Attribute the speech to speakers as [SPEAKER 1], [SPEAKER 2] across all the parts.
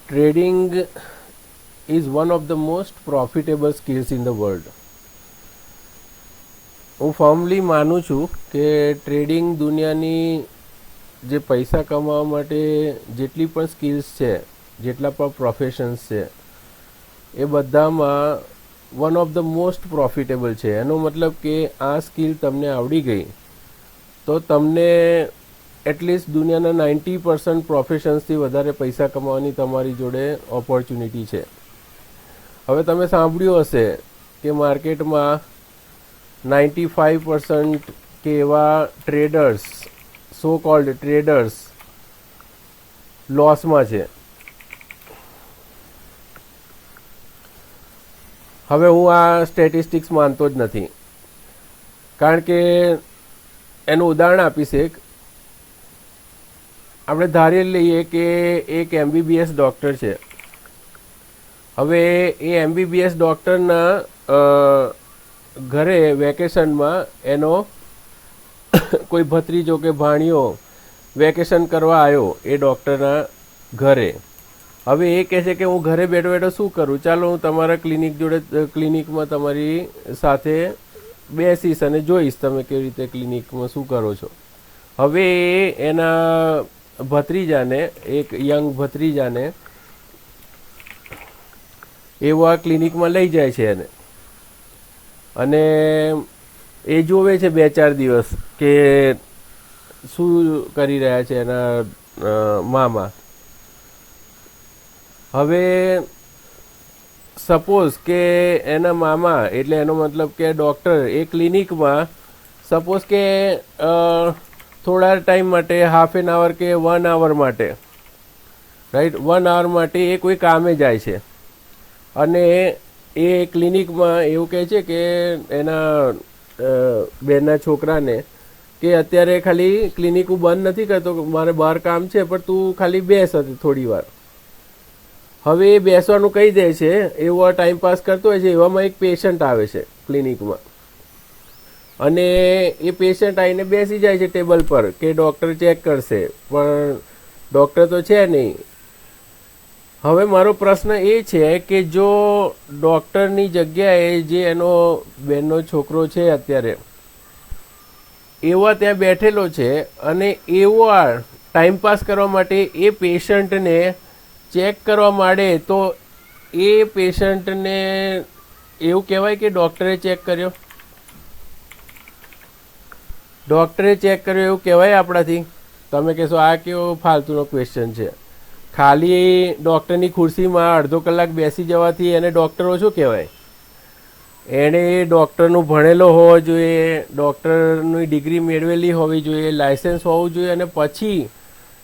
[SPEAKER 1] Trading is one of the most profitable skills in the world. હું ફર્મલી માનું છું કે ટ્રેડિંગ દુનિયાની જે પૈસા કમાવા માટે જેટલી પણ સ્કિલ્સ છે, જેટલા પણ પ્રોફેશન્સ છે, એ બધામાં one of the most profitable છે. એનો મતલબ કે આ સ્કિલ તમને આવડી ગઈ તો તમને એટલીસ્ટ દુનિયાના 90% પ્રોફેશન્સથી વધારે પૈસા કમાવાની તમારી જોડે ઓપોર્ચ્યુનિટી છે. હવે તમે સાંભળ્યું હશે કે માર્કેટમાં 95% કે એવા ટ્રેડર્સ, સો કોલ્ડ ટ્રેડર્સ લોસમાં છે. હવે હું આ સ્ટેટિસ્ટિક્સ માનતો જ નથી, કારણ કે એનું ઉદાહરણ આપીશ. આપણે ધારી લઈએ કે એક MBBS ડૉક્ટર છે. હવે એ MBBS ડૉક્ટરના ઘરે વેકેશનમાં એનો કોઈ ભત્રીજો કે ભાણિયો વેકેશન કરવા આવ્યો એ ડૉક્ટરના ઘરે. હવે એ કહે છે કે હું ઘરે બેઠો બેઠો શું કરું, ચાલો હું તમારા ક્લિનિકમાં તમારી સાથે બેસીશ અને જોઈશ તમે કેવી રીતે ક્લિનિકમાં શું કરો છો. હવે એના ભત્રીજાને, એક યંગ ભત્રીજાને એવો આ ક્લિનિકમાં લઈ જાય છે એને, અને એ જોવે છે 2-4 દિવસ કે શું કરી રહ્યા છે એના મામા. હવે સપોઝ કે એના મામા એટલે એનો મતલબ કે ડૉક્ટર એ ક્લિનિકમાં સપોઝ કે થોડા ટાઈમ માટે, હાફ એન આવર કે 1 hour માટે, રાઈટ, 1 hour માટે એ કોઈ કામે જાય છે. અને એ ક્લિનિકમાં એવું કહે છે કે એના બેનના છોકરાને કે અત્યારે ખાલી ક્લિનિક હું બંધ નથી કરતો, મારે બહાર કામ છે, પણ તું ખાલી બેસ થોડી વાર. હવે એ બેસવાનું કહી દે છે, એવો ટાઈમ પાસ કરતો હોય છે. એવામાં એક પેશન્ટ આવે છે ક્લિનિકમાં, અને એ પેશન્ટ આવીને બેસી જાય છે ટેબલ પર કે ડૉક્ટર ચેક કરશે, પણ ડૉક્ટર તો છે નહીં. હવે મારો પ્રશ્ન એ છે કે જો ડૉક્ટરની જગ્યાએ જે એનો બેનનો છોકરો છે અત્યારે એવો ત્યાં બેઠેલો છે, અને એવો આ ટાઈમપાસ કરવા માટે એ પેશન્ટને ચેક કરવા માંડે, તો એ પેશન્ટને એવું કહેવાય કે ડૉક્ટરે ચેક કર્યો? ડૉક્ટરે ચેક કર્યો એવું કહેવાય આપણાથી? તમે કહેશો આ કેવો ફાલતુનો ક્વેશ્ચન છે. ખાલી ડૉક્ટરની ખુરશીમાં અડધો કલાક બેસી જવાથી એને ડૉક્ટર ઓછો કહેવાય? એણે ડૉક્ટરનું ભણેલો હોવો જોઈએ, ડૉક્ટરની ડિગ્રી મેળવેલી હોવી જોઈએ, લાયસન્સ હોવું જોઈએ, અને પછી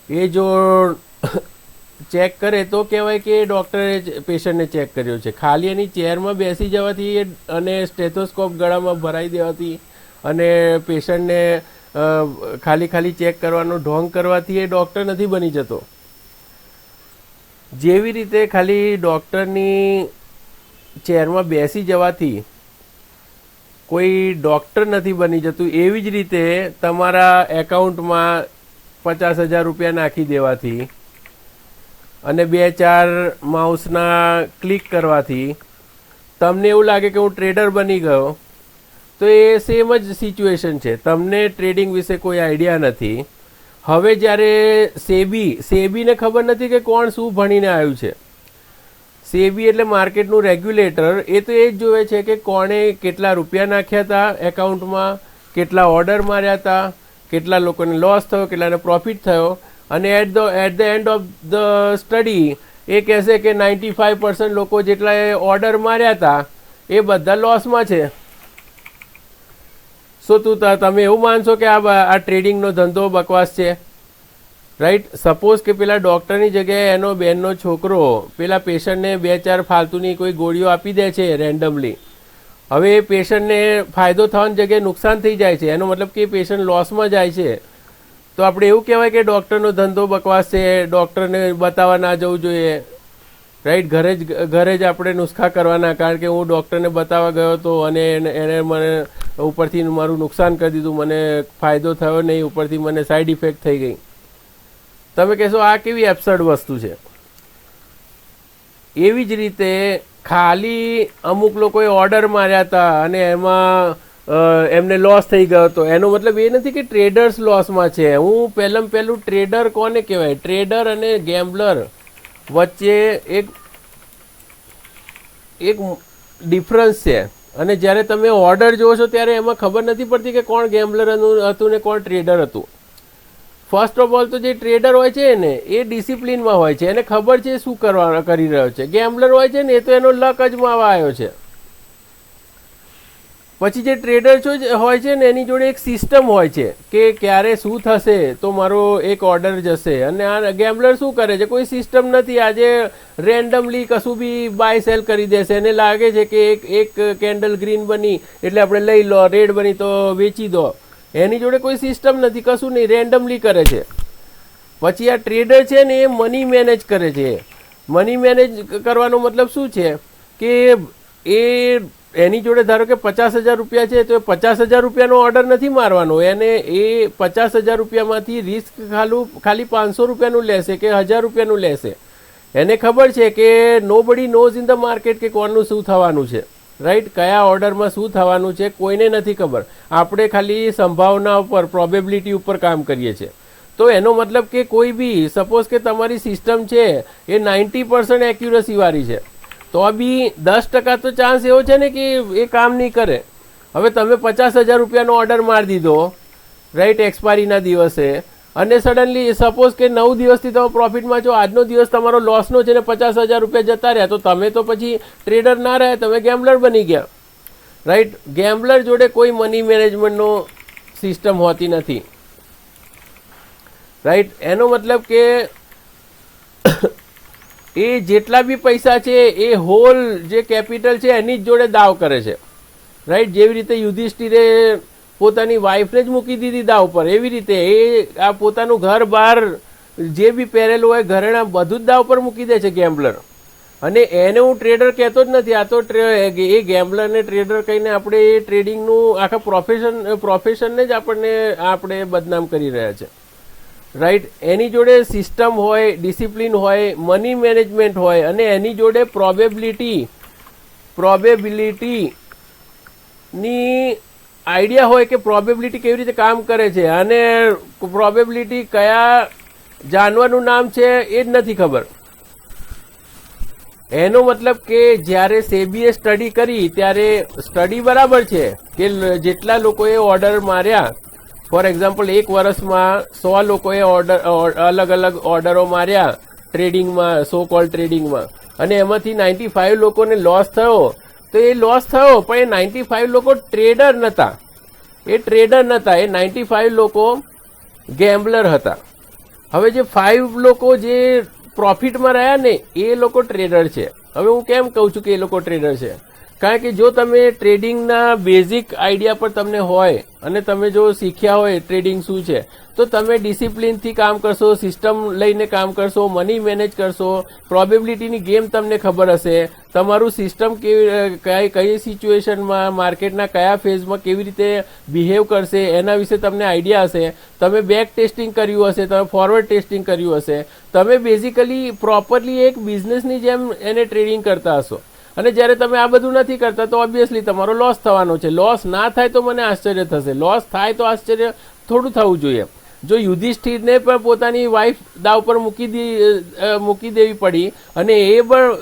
[SPEAKER 1] એ જો ચેક કરે તો કહેવાય કે ડૉક્ટરે પેશન્ટને ચેક કર્યો છે. ખાલી એની ચેરમાં બેસી જવાથી અને સ્ટેથોસ્કોપ ગળામાં ભરાઈ દેવાથી અને પેશન્ટને ખાલી ચેક કરવાનો ઢોંગ કરવાથી એ ડૉક્ટર નથી બની જતો. જેવી રીતે ખાલી ડૉક્ટરની ચેરમાં બેસી જવાથી કોઈ ડૉક્ટર નથી બની જતું, એવી જ રીતે તમારા એકાઉન્ટમાં 50,000 રૂપિયા નાખી દેવાથી અને 2-4 માઉસના ક્લિક કરવાથી તમને એવું લાગે કે હું ટ્રેડર બની ગયો, તો એ સેમ જ સિચ્યુએશન છે. તમને ટ્રેડિંગ વિશે કોઈ આઈડિયા નથી. હવે જ્યારે સેબીને ખબર નથી કે કોણ શું ભણીને આવ્યું છે. સેબી એટલે માર્કેટનું રેગ્યુલેટર. એ તો એ જ જોવે છે કે કોણે કેટલા રૂપિયા નાખ્યા હતા એકાઉન્ટમાં, કેટલા ઓર્ડર માર્યા હતા, કેટલા લોકોને લોસ થયો, કેટલાને પ્રોફિટ થયો, અને at the end of the study એ કહેશે કે 95% લોકો જેટલા ઓર્ડર માર્યા હતા એ બધા લોસમાં છે. શું તમે એવું માનશો કે આ ટ્રેડિંગનો ધંધો બકવાસ છે? રાઈટ. સપોઝ કે પેલા ડૉક્ટરની જગ્યાએ એનો બેનનો છોકરો પેલા પેશન્ટને 2-4 ફાલતુની કોઈ ગોળીઓ આપી દે છે રેન્ડમલી. હવે એ પેશન્ટને ફાયદો થવાની જગ્યાએ નુકસાન થઈ જાય છે. એનો મતલબ કે પેશન્ટ લોસમાં જાય છે. તો આપણે એવું કહેવાય કે ડૉક્ટરનો ધંધો બકવાસ છે, ડૉક્ટરને બતાવવા ના જવું જોઈએ, રાઈટ. ઘરે જ આપણે નુસ્ખા કરવાના, કારણ કે હું ડૉક્ટરને બતાવવા ગયો હતો અને એને મને ઉપરથી મારું નુકસાન કરી દીધું, મને ફાયદો થયો નહીં, ઉપરથી મને સાઈડ ઇફેક્ટ થઈ ગઈ. તમે કહેશો આ કેવી એબ્સર્ડ વસ્તુ છે. એવી જ રીતે ખાલી અમુક લોકોએ ઓર્ડર માર્યા હતા અને એમાં એમને લોસ થઈ ગયો હતો, એનો મતલબ એ નથી કે ટ્રેડર્સ લોસમાં છે. હું પહેલું ટ્રેડર કોને કહેવાય? ટ્રેડર અને ગેમ્બલર વચ્ચે એક ડિફરન્સ છે. અને જ્યારે તમે ઓર્ડર જોવો છો ત્યારે એમાં ખબર નથી પડતી કે કોણ ગેમ્બલર હતું ને કોણ ટ્રેડર હતું. ફર્સ્ટ ઓફ ઓલ તો જે ટ્રેડર હોય છે ને એ ડિસિપ્લિનમાં હોય છે, એને ખબર છે શું કરી રહ્યો છે. ગેમ્બલર હોય છે ને એ તો એનો લક અજમાવા આવ્યો છે. પછી જે ટ્રેડર હોય છે ને એની જોડે એક સિસ્ટમ હોય છે કે ક્યારે શું થશે તો મારો એક ઓર્ડર જશે. અને આ ગેમ્બલર શું કરે છે? કોઈ સિસ્ટમ નથી. આજે રેન્ડમલી કશું બી બાય સેલ કરી દેશે. એને લાગે છે કે એક કેન્ડલ ગ્રીન બની એટલે આપણે લઈ લો, રેડ બની તો વેચી દો. એની જોડે કોઈ સિસ્ટમ નથી, કશું નહીં, રેન્ડમલી કરે છે. પછી આ ટ્રેડર છે ને એ મની મેનેજ કરે છે. મની મેનેજ કરવાનો મતલબ શું છે કે એની જોડે ધારો કે 50,000 રૂપિયા છે તો એ 50,000 રૂપિયાનો ઓર્ડર નથી મારવાનો. એને એ 50,000 રૂપિયામાંથી રિસ્ક ખાલી 500 રૂપિયાનું લેશે કે 1,000 રૂપિયાનું લેશે. એને ખબર છે કે nobody knows in the market કે કોનું શું થવાનું છે, રાઈટ? કયા ઓર્ડરમાં શું થવાનું છે કોઈને નથી ખબર. આપણે ખાલી સંભાવના ઉપર, પ્રોબેબિલિટી ઉપર કામ કરીએ છીએ. તો એનો મતલબ કે કોઈ બી સપોઝ કે તમારી સિસ્ટમ છે એ 90% એક્યુરસી વાળી છે તો બી 10% તો ચાન્સ એવો છે ને કે એ કામ નહીં કરે. હવે તમે 50,000 રૂપિયાનો ઓર્ડર મારી દીધો, રાઈટ, એક્સપાયરીના દિવસે, અને સડનલી સપોઝ કે 9 દિવસથી તમે પ્રોફિટમાં છો, આજનો દિવસ તમારો લોસનો છે ને 50,000 રૂપિયા જતા રહ્યા, તો તમે તો પછી ટ્રેડર ના રહ્યા, તમે ગેમ્બલર બની ગયા, રાઈટ? ગેમ્બલર જોડે કોઈ મની મેનેજમેન્ટનો સિસ્ટમ હોતી નથી, રાઈટ? એનો મતલબ કે એ જેટલા બી પૈસા છે એ હોલ જે કેપિટલ છે એની જ જોડે દાવ કરે છે, રાઈટ? જેવી રીતે યુધિષ્ઠિરે પોતાની વાઈફને જ મૂકી દીધી દાવ પર, એવી રીતે એ આ પોતાનું ઘર બહાર જે બી પહેરેલું હોય ઘરેણા બધું જ દાવ પર મૂકી દે છે ગેમ્બલર. અને એને હું ટ્રેડર કહેતો જ નથી. આ તો એ ગેમ્બલર ને ટ્રેડર કહીને આપણે એ ટ્રેડિંગનું આખા પ્રોફેશનને જ આપણે બદનામ કરી રહ્યા છે, રાઈટ? એની જોડે સિસ્ટમ હોય, ડિસિપ્લિન હોય, મની મેનેજમેન્ટ હોય, અને એની જોડે પ્રોબેબિલિટીની આઈડિયા હોય કે પ્રોબેબિલિટી કેવી રીતે કામ કરે છે. અને પ્રોબેબિલિટી કયા જાનવરનું નામ છે એ જ નથી ખબર. એનો મતલબ કે જ્યારે સેબીએ સ્ટડી કરી ત્યારે સ્ટડી બરાબર છે કે જેટલા લોકોએ ઓર્ડર માર્યા, ફોર એક્ઝામ્પલ એક વર્ષમાં 100 લોકોએ અલગ અલગ ઓર્ડરો માર્યા ટ્રેડિંગમાં, સો કોલ ટ્રેડિંગમાં, અને એમાંથી 95 લોકોને લોસ થયો, તો એ લોસ થયો પણ એ 95 લોકો ટ્રેડર નહોતા, એ 95 લોકો ગેમ્બલર હતા. હવે જે 5 લોકો જે પ્રોફિટમાં રહ્યા ને એ લોકો ટ્રેડર છે. હવે હું કેમ કહું છું કે એ લોકો ટ્રેડર છે? કારણ કે જો તમે ટ્રેડિંગના બેઝિક આઈડિયા પર તમને હોય અને તમે જો શીખ્યા હોય ટ્રેડિંગ શું છે, તો તમે ડિસિપ્લિનથી કામ કરશો, સિસ્ટમ લઈને કામ કરશો, મની મેનેજ કરશો, પ્રોબેબિલિટીની ગેમ તમને ખબર હશે, તમારું સિસ્ટમ કઈ સિચ્યુએશનમાં, માર્કેટના કયા ફેઝમાં કેવી રીતે બિહેવ કરશે એના વિશે તમને આઈડિયા હશે, તમે બેક ટેસ્ટિંગ કર્યું હશે, તમે ફોરવર્ડ ટેસ્ટિંગ કર્યું હશે, તમે બેઝિકલી પ્રોપરલી એક બિઝનેસની જેમ એને ટ્રેડિંગ કરતા હશો. અને જ્યારે તમે આ બધું નથી કરતા તો ઓબ્વિયસલી તમારો લોસ થવાનો છે. લોસ ના થાય તો મને આશ્ચર્ય થશે, લોસ થાય તો આશ્ચર્ય થોડું થવું જોઈએ. જો યુધિષ્ઠિરને પણ પોતાની વાઈફ દાવ પર મૂકી દેવી પડી અને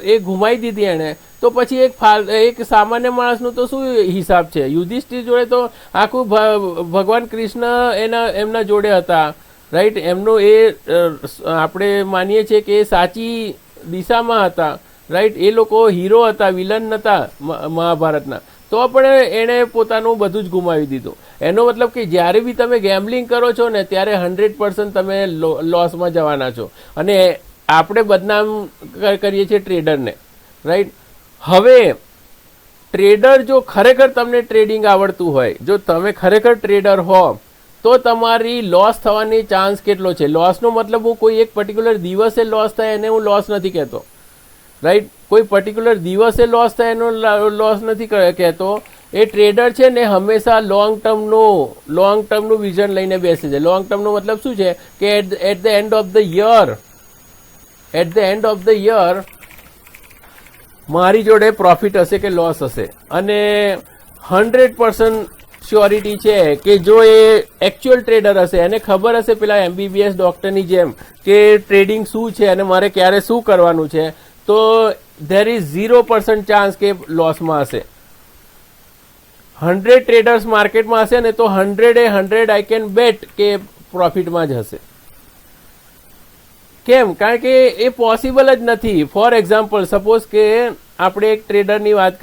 [SPEAKER 1] એ ઘુમાઈ દીધી એણે, તો પછી એક સામાન્ય માણસનો તો શું હિસાબ છે? યુધિષ્ઠિર જોડે તો આખું ભગવાન કૃષ્ણ એમના જોડે હતા, રાઈટ? એમનો એ આપણે માનીએ છીએ કે સાચી દિશામાં હતા, રાઈટ? એ લોકો હીરો હતા, વિલન નહોતા મહાભારતના, તો પણ એણે પોતાનું બધું જ ગુમાવી દીધું. એનો મતલબ કે જ્યારે બી તમે ગેમ્બલિંગ કરો છો ને ત્યારે 100% તમે લોસમાં જવાના છો. અને આપણે બદનામ કરીએ છીએ ટ્રેડરને, રાઈટ? હવે ટ્રેડર જો ખરેખર તમને ટ્રેડિંગ આવડતું હોય, જો તમે ખરેખર ટ્રેડર હો, તો તમારી લોસ થવાની ચાન્સ કેટલો છે? લોસનો મતલબ હું કોઈ એક પર્ટિક્યુલર દિવસે લોસ થાય એને હું લોસ નથી કહેતો, રાઈટ? કોઈ પર્ટિક્યુલર દિવસે લોસ થાય એનો લોસ નથી કહેતો. એ ટ્રેડર છે ને હંમેશા લોંગ ટર્મનું વિઝન લઈને બેસે છે. લોંગ ટર્મનો મતલબ શું છે કે at the end of the year મારી જોડે પ્રોફિટ હશે કે લોસ હશે, અને 100% શ્યોરિટી છે કે જો એ એકચ્યુઅલ ટ્રેડર હશે, એને ખબર હશે પેલા MBBS ડોક્ટરની જેમ કે ટ્રેડિંગ શું છે અને મારે ક્યારે શું કરવાનું છે, તો ધેર ઇઝ 0% ચાન્સ કે લોસમાં હશે. 100 ટ્રેડર્સ માર્કેટમાં હશે ને તો 100 આઈ કેન બેટ કે પ્રોફિટમાં જ હશે. કેમ? કારણ કે એ પોસિબલ જ નથી. ફોર એક્ઝામ્પલ, સપોઝ કે આપણે એક ટ્રેડરની વાત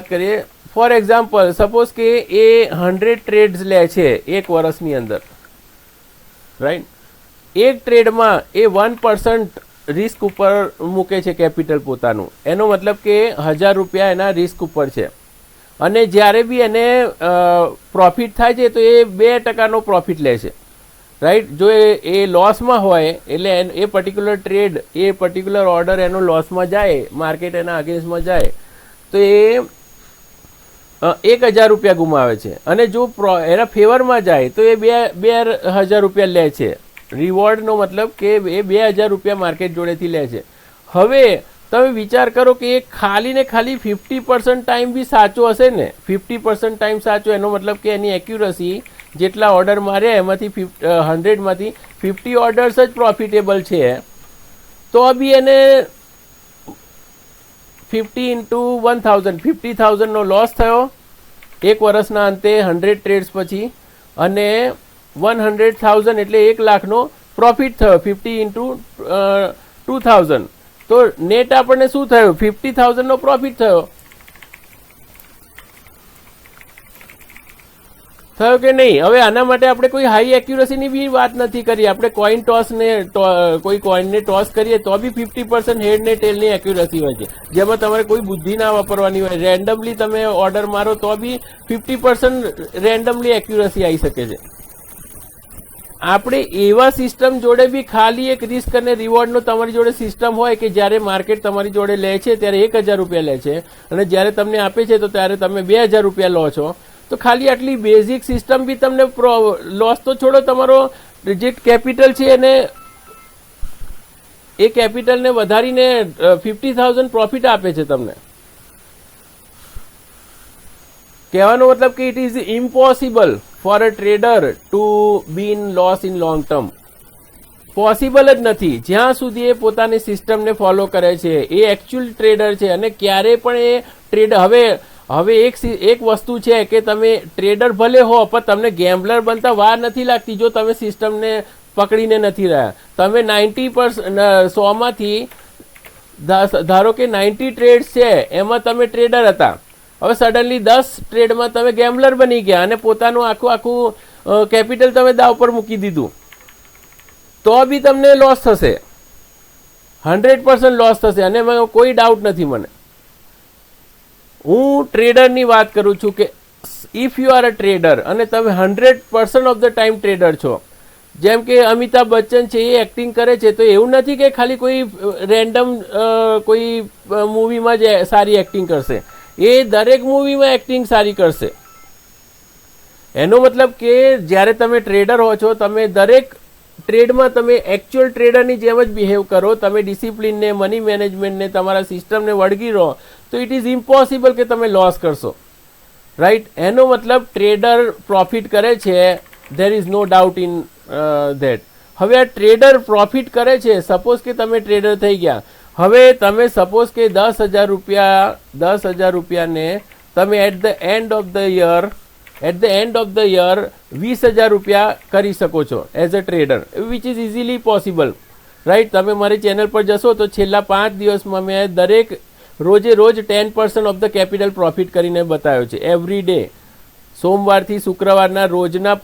[SPEAKER 1] કરીએ, ફોર એક્ઝામ્પલ સપોઝ કે એ 100 ટ્રેડ્સ લે છે એક વર્ષની અંદર, રાઈટ. એક ટ્રેડમાં એ 1% રિસ્ક ઉપર મૂકે છે કેપિટલ પોતાનું, એનો મતલબ કે 1000 રૂપિયા એના રિસ્ક ઉપર છે, અને જ્યારે બી એને પ્રોફિટ થાય છે તો એ 2% પ્રોફિટ લે છે, રાઈટ. જો એ લોસમાં હોય એટલે એ પર્ટિક્યુલર ટ્રેડ, એ પર્ટિક્યુલર ઓર્ડર એનો લોસમાં જાય, માર્કેટ એના અગેન્સ્ટમાં જાય તો એ 1000 રૂપિયા ગુમાવે છે, અને જો એના ફેવરમાં જાય તો એ 2000 રૂપિયા લે છે. રિવોર્ડનો મતલબ કે એ 2000 રૂપિયા માર્કેટ જોડેથી લે છે. હવે તમે વિચાર કરો કે એ ખાલી ને ખાલી 50% ટાઈમ બી સાચો હશે ને, 50% ટાઈમ સાચો, એનો મતલબ કે એની એક્યુરસી જેટલા ઓર્ડર માર્યા એમાંથી 100માંથી 50 ઓર્ડર્સ જ પ્રોફિટેબલ છે, તો બી એને 50 into 1000 50,000 નો લોસ થયો એક વર્ષના અંતે 100 ટ્રેડ્સ પછી, અને 100,000 એટલે 1 લાખનો પ્રોફિટ થયો 50 into 2000. તો નેટ આપણને શું થયું? 50,000 નો પ્રોફિટ થયો કે નહીં? હવે આના માટે આપણે કોઈ હાઈ એક્યુરસીની બી વાત નથી કરી. આપણે કોઈન ટોસ ને કોઈ કોઈનને ટોસ કરીએ તો બી 50% હેડ ને ટેલની એક્યુરસી હોય છે, જેમાં તમારે કોઈ બુદ્ધિ ના વાપરવાની હોય. રેન્ડમલી તમે ઓર્ડર મારો તો બી 50% રેન્ડમલી એક્યુરસી આવી શકે છે. આપણે એવા સિસ્ટમ જોડે બી ખાલી એક રિસ્ક અને રિવોર્ડનો તમારી જોડે સિસ્ટમ હોય કે જ્યારે માર્કેટ તમારી જોડે લે છે ત્યારે 1000 રૂપિયા લે છે, અને જ્યારે તમને આપે છે તો ત્યારે તમે 2000 રૂપિયા લો છો. તો ખાલી આટલી બેઝિક સિસ્ટમ બી તમને લોસ તો છોડો, તમારો જે કેપિટલ છે એને એ કેપિટલને વધારીને 50,000 પ્રોફિટ આપે છે તમને. કહેવાનો મતલબ કે it is impossible for a trader to be in loss in long term. Possible જ નથી જ્યાં સુધી એ પોતાની સિસ્ટમને ફોલો કરે છે, એ એકચ્યુઅલ ટ્રેડર છે. અને ક્યારે પણ એ ટ્રેડ હવે એક વસ્તુ છે કે તમે ટ્રેડર ભલે હો પણ તમને ગેમ્બલર બનતા વાર નથી લાગતી જો તમે સિસ્ટમને પકડીને નથી રહ્યા. તમે 90% 100માંથી ધારો કે 90 ટ્રેડ્સ છે એમાં તમે ટ્રેડર હતા, હવે સડનલી 10 ટ્રેડમાં તમે ગેમ્બલર બની ગયા અને પોતાનું આખું કેપિટલ તમે દાવ પર મૂકી દીધું, તો બી તમને લોસ થશે, 100% લોસ થશે. અને કોઈ ડાઉટ નથી મને. હું ટ્રેડરની વાત કરું છું કે if you are a trader અને તમે 100% ઓફ ધ ટાઈમ ટ્રેડર છો, જેમ કે અમિતાભ બચ્ચન છે એ એક્ટિંગ કરે છે, તો એવું નથી કે ખાલી કોઈ રેન્ડમ કોઈ મૂવીમાં જ સારી એક્ટિંગ કરશે, એ દરેક મૂવીમાં એક્ટિંગ સારી કરશે. એનો મતલબ કે જ્યારે તમે ટ્રેડર હો છો, તમે દરેક ટ્રેડમાં તમે એકચ્યુઅલ ટ્રેડરની જેમ જ બિહેવ કરો, તમે ડિસિપ્લિનને, મની મેનેજમેન્ટને, તમારા સિસ્ટમને વળગી રહો, તો ઇટ ઇઝ ઇમ્પોસિબલ કે તમે લોસ કરશો, રાઈટ. એનો મતલબ ટ્રેડર પ્રોફિટ કરે છે, there is no doubt in that. હવે આ ટ્રેડર પ્રોફિટ કરે છે, સપોઝ કે તમે ટ્રેડર થઈ ગયા, હવે તમે સપોઝ કે 10,000 રૂપિયાને તમે at the end of the year 20,000 રૂપિયા કરી શકો છો as a trader, which is easily possible, right. તમે મારી ચેનલ પર જશો તો છેલ્લા 5 દિવસમાં મેં દરેક રોજે રોજ 10% ઓફ ધ કેપિટલ પ્રોફિટ કરીને બતાવ્યો છે એવરી ડે. સોમવારથી શુક્રવારના રોજના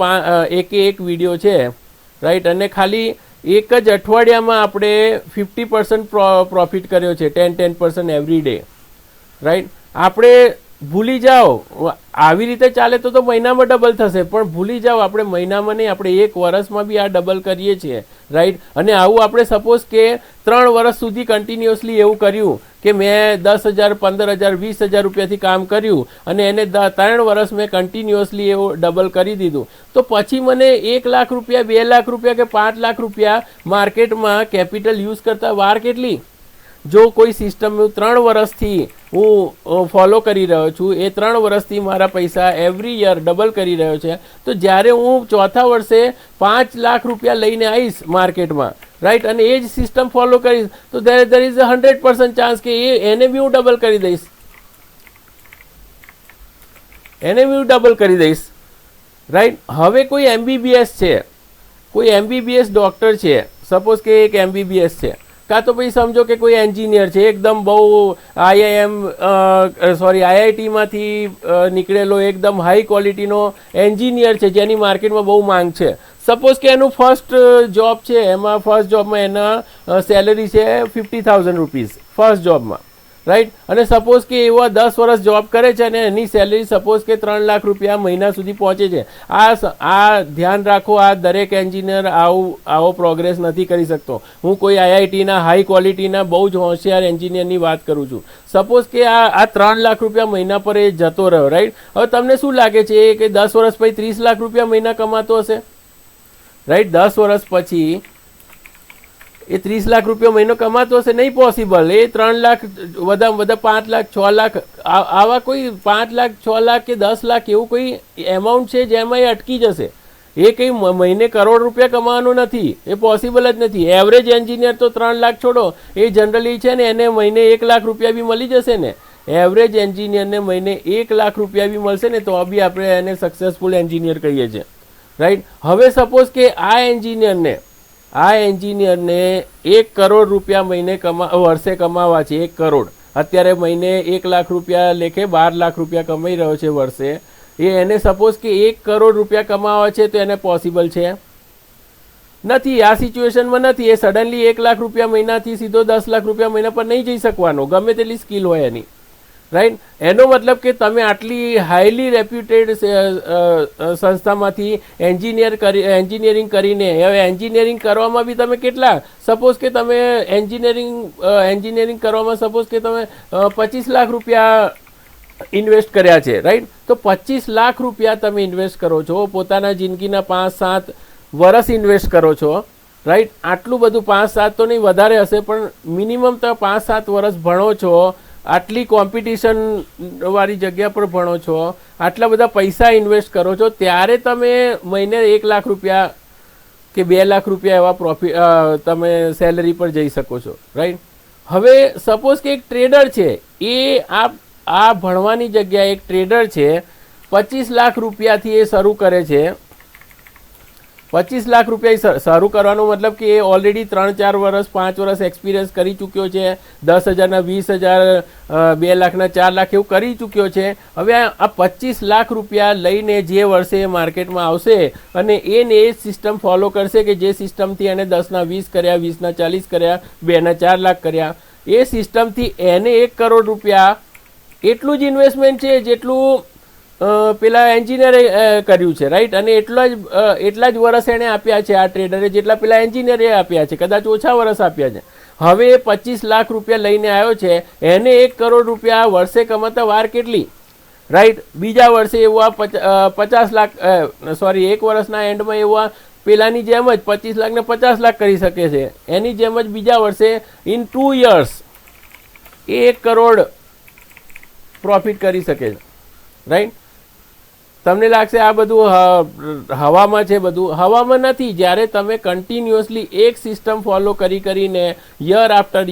[SPEAKER 1] એક વિડીયો છે, રાઈટ. અને ખાલી એક જ અઠવાડિયામાં આપણે 50% પ્રોફિટ કર્યો છે, 10% એવરી ડે, રાઈટ. આપણે ભૂલી જાઓ, આવી રીતે ચાલે તો મહિનામાં ડબલ થશે, પણ ભૂલી જાઓ આપણે મહિનામાં નહીં, આપણે એક વર્ષમાં બી આ ડબલ કરીએ છીએ, રાઈટ. અને આવું આપણે સપોઝ કે 3 વર્ષ સુધી કન્ટિન્યુઅસલી એવું કર્યું કે મેં 10,000 15,000 20,000 રૂપિયાથી કામ કર્યું અને એને 3 વર્ષ મેં કન્ટિન્યુઅસલી એવું ડબલ કરી દીધું, તો પછી મને 1 લાખ રૂપિયા 2 લાખ રૂપિયા કે 5 લાખ રૂપિયા માર્કેટમાં કેપિટલ યુઝ કરતા વાર કેટલી? જો કોઈ સિસ્ટમ 3 વર્ષથી હું ફોલો કરી રહ્યો છું, એ 3 વર્ષથી મારા પૈસા એવરી યર ડબલ કરી રહ્યો છે, તો જ્યારે હું ચોથા વર્ષે 5 લાખ રૂપિયા લઈને આવીશ માર્કેટમાં, રાઈટ, અને એ જ સિસ્ટમ ફોલો કરીશ, તો there is a 100% ચાન્સ કે એને બી હું ડબલ કરી દઈશ, રાઈટ. હવે કોઈ MBBS છે, કોઈ MBBS ડોક્ટર છે, સપોઝ કે એક MBBS છે, કાં તો પછી સમજો કે કોઈ એન્જિનિયર છે, એકદમ બહુ IIT-માંથી નીકળેલો એકદમ હાઈ ક્વોલિટીનો એન્જિનિયર છે, જેની માર્કેટમાં બહુ માંગ છે. સપોઝ કે એનું ફર્સ્ટ જોબ છે, એમાં ફર્સ્ટ જોબમાં એના સેલરી છે 50,000 રૂપીઝ ફર્સ્ટ જોબમાં, રાઈટ. અને સપોઝ કે એવા 10 વર્ષ જોબ કરે છે અને એની સેલરી સપોઝ કે 3 લાખ રૂપિયા મહિના સુધી પહોંચે છે. આ ધ્યાન રાખો, આ દરેક એન્જિનિયર આવો પ્રોગ્રેસ નથી કરી શકતો. હું કોઈ IIT-ના હાઈ ક્વોલિટીના બહુ જ હોશિયાર એન્જિનિયરની વાત કરું છું. સપોઝ કે આ 3 લાખ રૂપિયા મહિના પર એ જતો રહ્યો, રાઈટ. હવે તમને શું લાગે છે કે 10 વર્ષ પછી 30 લાખ રૂપિયા મહિના કમાતો હશે, રાઈટ? 10 વર્ષ પછી એ 30 લાખ રૂપિયા મહિનો કમાતો હશે? નહીં પોસિબલ. એ 3 લાખ વધારે વધારે 5 લાખ 6 લાખ આવા કોઈ 5 લાખ 6 લાખ કે 10 લાખ એવું કોઈ એમાઉન્ટ છે જેમાં એ અટકી જશે. એ કંઈ મહિને કરોડ રૂપિયા કમાવાનું નથી, એ પોસિબલ જ નથી. એવરેજ એન્જિનિયર તો 3 લાખ છોડો, એ જનરલી છે ને એને મહિને 1 લાખ રૂપિયા બી મળી જશે ને. એવરેજ એન્જિનિયરને મહિને 1 લાખ રૂપિયા બી મળશે ને, તો બી આપણે એને સક્સેસફુલ એન્જિનિયર કહીએ છીએ, રાઈટ. હવે સપોઝ કે આ એન્જિનિયરને 1 કરોડ રૂપિયા મહિને વર્ષે કમાવા છે. 1 કરોડ અત્યારે મહિને 1 લાખ રૂપિયા લેખે 12 લાખ રૂપિયા કમાઈ રહ્યો છે વર્ષે. એને સપોઝ કે 1 કરોડ રૂપિયા કમાવા છે, તો એને પોસિબલ છે? નથી. આ સિચ્યુએશનમાં નથી. એ સડનલી 1 લાખ રૂપિયા મહિનાથી સીધો 10 લાખ રૂપિયા મહિના પર નહીં જઈ શકવાનો, ગમે તેટલી સ્કિલ હોય એની, રાઈટ. એનો મતલબ કે તમે આટલી હાઈલી રેપ્યુટેડ સંસ્થામાંથી એન્જિનિયરિંગ કરીને, હવે એન્જિનિયરિંગ કરવામાં બી તમે કેટલા, સપોઝ કે તમે એન્જિનિયરિંગ કરવામાં સપોઝ કે તમે 25 લાખ રૂપિયા ઇન્વેસ્ટ કર્યા છે, રાઈટ. તો 25 લાખ રૂપિયા તમે ઇન્વેસ્ટ કરો છો, પોતાના જિંદગીના 5-7 વર્ષ ઇન્વેસ્ટ કરો છો, રાઈટ. આટલું બધું 5-7 તો નહીં, વધારે હશે, પણ મિનિમમ તમે 5-7 વર્ષ ભણો છો, આટલી કોમ્પિટિશન વાળી જગ્યા પર ભણો છો, આટલા બધા પૈસા ઇન્વેસ્ટ કરો છો, ત્યારે તમે મહિને 1 લાખ રૂપિયા કે 2 લાખ રૂપિયા એવા પ્રોફિટ તમે સેલરી પર જઈ શકો છો, રાઈટ. હવે સપોઝ કે એક ટ્રેડર છે, એ આ ભણવાની જગ્યાએ એક ટ્રેડર છે, 25 લાખ રૂપિયાથી એ શરૂ કરે છે. 25 લાખ રૂપિયા શરૂ કરવાનો મતલબ કે એ ઓલરેડી 3-4 વર્ષ 5 વર્ષ એક્સપિરિયન્સ કરી ચૂક્યો છે. 10,000ના 20,000, 2 લાખના 4 લાખ એવું કરી ચૂક્યો છે. હવે આ 25 લાખ રૂપિયા લઈને જે વર્ષે માર્કેટમાં આવશે અને એને એ સિસ્ટમ ફોલો કરશે કે જે સિસ્ટમથી એને 10ના 20 કર્યા, 20ના 40 કર્યા, 2ના 4 લાખ કર્યા, એ સિસ્ટમથી એને 1 કરોડ રૂપિયા એટલું જ ઇન્વેસ્ટમેન્ટ છે જેટલું પેલા એન્જિનિયરે કર્યું છે, રાઈટ. અને એટલા જ વર્ષ એને આપ્યા છે આ ટ્રેડરે, જેટલા પેલા એન્જિનિયરે આપ્યા છે, કદાચ ઓછા વર્ષ આપ્યા છે. હવે 25 લાખ રૂપિયા લઈને આવ્યો છે, એને 1 કરોડ રૂપિયા વર્ષે કમાતા વાર કેટલી, રાઈટ. બીજા વર્ષે એવું 50 લાખ એક વર્ષના એન્ડમાં એવું પેલાની જેમ જ 25 લાખ ને 50 લાખ કરી શકે છે. એની જેમ જ બીજા વર્ષે in 2 years A 1 crore profit કરી શકે છે, રાઈટ. તમને લાગશે આ બધું હવામાં છે, બધું હવામાં નથી. જ્યારે તમે કન્ટિન્યુઅસલી એક સિસ્ટમ ફોલો કરીને યર આફ્ટર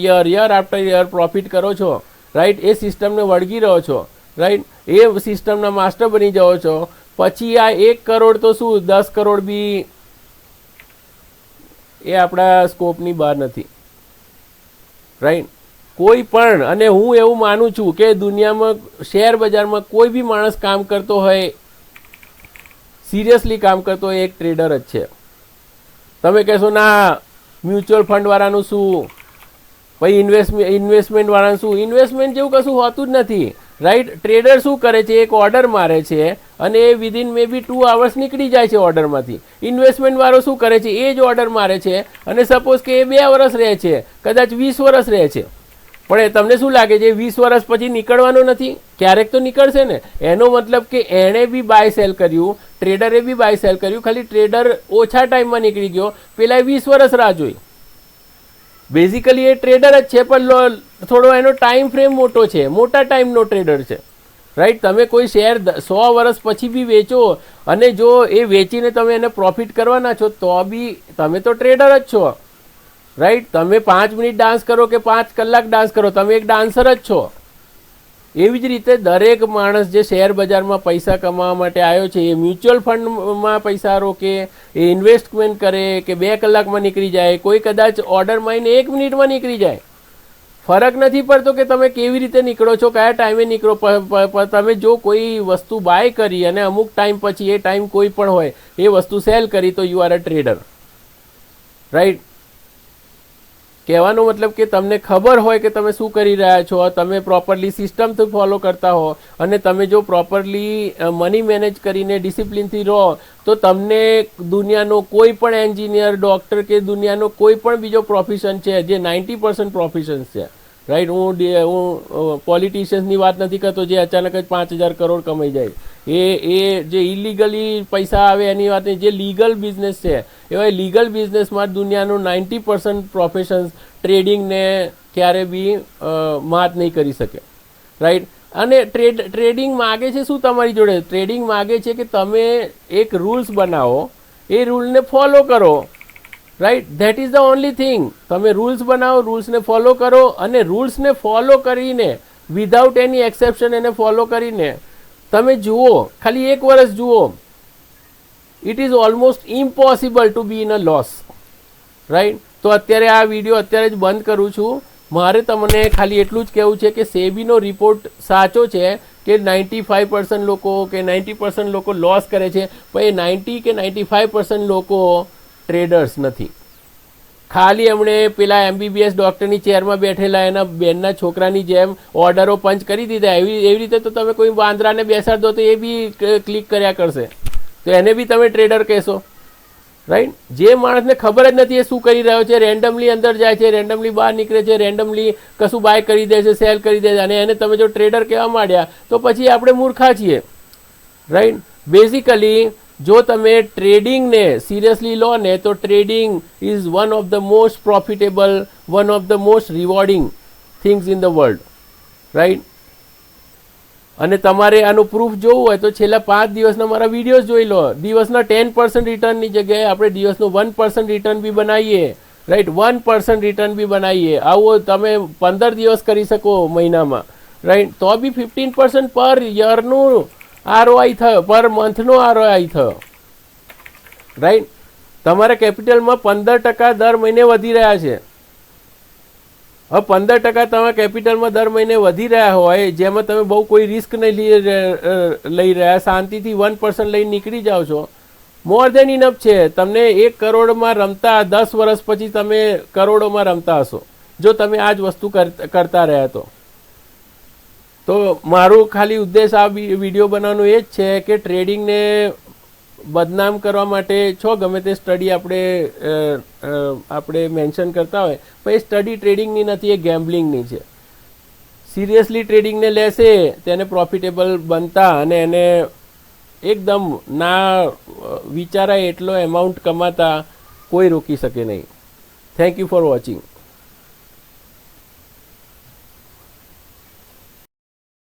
[SPEAKER 1] યર પ્રોફિટ કરો છો, રાઈટ, એ સિસ્ટમને વળગી રહો છો, રાઈટ, એ સિસ્ટમના માસ્ટર બની જાઓ છો, પછી આ 1 કરોડ તો શું 10 કરોડ બી એ આપણા સ્કોપની બહાર નથી, રાઈટ. કોઈ પણ, અને હું એવું માનું છું કે દુનિયામાં શેર બજારમાં કોઈ બી માણસ કામ કરતો હોય, સિરિયસલી કામ કરતો હોય, એક ટ્રેડર જ છે. તમે કહેશો ના મ્યુચ્યુઅલ ફંડ વાળાનું શું, પછી ઇન્વેસ્ટમેન્ટ વાળાનું શું? ઇન્વેસ્ટમેન્ટ જેવું કશું હોતું જ નથી, રાઈટ. ટ્રેડર શું કરે છે? એક ઓર્ડર મારે છે અને એ વિધિન મે બી 2 hours નીકળી જાય છે ઓર્ડરમાંથી. ઇન્વેસ્ટમેન્ટ વાળો શું કરે છે? એ જ ઓર્ડર મારે છે અને સપોઝ કે એ 2 વર્ષ રહે છે, કદાચ 20 વર્ષ રહે છે, પણ એ તમને શું લાગે છે 20 વર્ષ પછી નીકળવાનો નથી? ક્યારેક તો નીકળશે ને. એનો મતલબ કે એણે બી બાય સેલ કર્યું, ટ્રેડરે બી બાય સેલ કર્યું, ખાલી ટ્રેડર ઓછા ટાઈમમાં નીકળી ગયો, પેલા 20 વર્ષ રાહ જોઈ. બેઝિકલી એ ટ્રેડર જ છે, પણ થોડો એનો ટાઈમ ફ્રેમ મોટો છે, મોટા ટાઈમનો ટ્રેડર છે, રાઈટ. તમે કોઈ શેર 100 વર્ષ પછી બી વેચો અને જો એ વેચીને તમે એને પ્રોફિટ કરવાના છો તો બી તમે તો ટ્રેડર જ છો, રાઈટ. તમે 5 મિનિટ ડાન્સ કરો કે 5 કલાક ડાન્સ કરો, તમે એક ડાન્સર જ છો. એવી જ રીતે દરેક માણસ જે શેર બજારમાં પૈસા કમાવા માટે આવ્યો છે, એ મ્યુચ્યુઅલ ફંડમાં પૈસા રોકે, એ ઇન્વેસ્ટમેન્ટ કરે કે 2 કલાકમાં નીકળી જાય, કોઈ કદાચ ઓર્ડરમાં આવીને 1 મિનિટમાં નીકળી જાય. ફરક નથી પડતો કે તમે કેવી રીતે નીકળો છો, કયા ટાઈમે નીકળો. તમે જો કોઈ વસ્તુ બાય કરી અને અમુક ટાઈમ પછી એ ટાઈમ કોઈ પણ હોય એ વસ્તુ સેલ કરી તો you are a trader, right. કહેવાનો મતલબ કે તમને ખબર હોય કે તમે શું કરી રહ્યા છો, તમે પ્રોપરલી સિસ્ટમથી ફોલો કરતા હો અને તમે જો પ્રોપરલી મની મેનેજ કરીને ડિસિપ્લિનથી રહો તો તમને દુનિયાનો કોઈ પણ એન્જિનિયર, ડૉક્ટર કે દુનિયાનો કોઈ પણ બીજો પ્રોફેશન છે જે 90% પ્રોફેશન છે, રાઈટ. હું પોલિટિશિયન્સની વાત નથી કરતો જે અચાનક જ 5,000 કરોડ કમાઈ જાય, એ જે ઇલીગલી પૈસા આવે એની વાત નહીં. જે લીગલ બિઝનેસ છે એવા લીગલ બિઝનેસમાં દુનિયાનું 90% પ્રોફેશન્સ ટ્રેડિંગને ક્યારે બી માત નહીં કરી શકે, રાઈટ. અને ટ્રેડિંગ માગે છે શું તમારી જોડે? ટ્રેડિંગ માગે છે કે તમે એક રૂલ્સ બનાવો, એ રૂલને ફોલો કરો, right. That is the only thing. તમે રૂલ્સ બનાવો, રૂલ્સને ફોલો કરો અને રૂલ્સને ફોલો કરીને વિધાઉટ એની એક્સેપ્શન એને ફોલો કરીને તમે જુઓ, ખાલી 1 વર્ષ જુઓ, it is almost impossible two be in a loss, right. તો અત્યારે આ વિડીયો અત્યારે જ બંધ કરું છું. મારે તમને ખાલી એટલું જ કહેવું છે કે સેબીનો રિપોર્ટ સાચો છે કે 95% લોકો કે 90% લોકો લોસ કરે છે, પણ એ 90 કે 95% લોકો ટ્રેડર્સ નથી. ખાલી એમણે પેલા MBBS ડૉક્ટરની ચેરમાં બેઠેલા એના બેનના છોકરાની જેમ ઓર્ડરો પંચ કરી દીધા. એવી રીતે તો તમે કોઈ વાંદરાને બેસાડ દો તો એ બી ક્લિક કર્યા કરશે, તો એને બી તમે ટ્રેડર કહેશો, રાઈટ. જે માણસને ખબર જ નથી એ શું કરી રહ્યો છે, રેન્ડમલી અંદર જાય છે, રેન્ડમલી બહાર નીકળે છે, રેન્ડમલી કશું બાય કરી દે છે, સેલ કરી દે છે અને એને તમે જો ટ્રેડર કહેવા માંડ્યા તો પછી આપણે મૂર્ખા છીએ, રાઈટ. બેઝિકલી જો તમે ટ્રેડિંગને સિરિયસલી લો ને તો trading is one of the most profitable, one of the most rewarding things in the world, right. અને તમારે આનું પ્રૂફ જોવું હોય તો છેલ્લા 5 દિવસના મારા વિડીયોઝ જોઈ લો. દિવસના 10% રિટર્નની જગ્યાએ આપણે દિવસનું 1% રિટર્ન બી બનાવીએ, રાઈટ. 1% રિટર્ન બી બનાવીએ. આવો તમે 15 દિવસ કરી શકો મહિનામાં, રાઈટ. તો બી 15% પર યરનું ROI થયો, પર મંથનો ROI થયો, રાઈટ. તમારા કેપિટલમાં 15% દર મહિને વધી રહ્યા છે. હવે 15% તમારા કેપિટલમાં દર મહિને વધી રહ્યા હોય, જેમાં તમે બહુ કોઈ રિસ્ક નહીં લઈ રહ્યા, શાંતિથી 1% લઈને નીકળી જાઓ છો, મોર દેન ઇનફ છે. તમને 1 કરોડમાં રમતા 10 વર્ષ પછી તમે કરોડોમાં રમતા હશો જો તમે આ જ વસ્તુ કરતા રહ્યા તો. તો મારું ખાલી ઉદ્દેશ આ વિડીયો બનાવવાનો એ જ છે કે ટ્રેડિંગને બદનામ કરવા માટે છો ગમે તે સ્ટડી આપણે મેન્શન કરતા હોય, પણ એ સ્ટડી ટ્રેડિંગની નથી, એ ગેમ્બલિંગની છે. સિરિયસલી ટ્રેડિંગને લેશે તેને પ્રોફિટેબલ બનતા અને એને એકદમ ના વિચારાય એટલો એમાઉન્ટ કમાતા કોઈ રોકી શકે નહીં. Thank you for watching.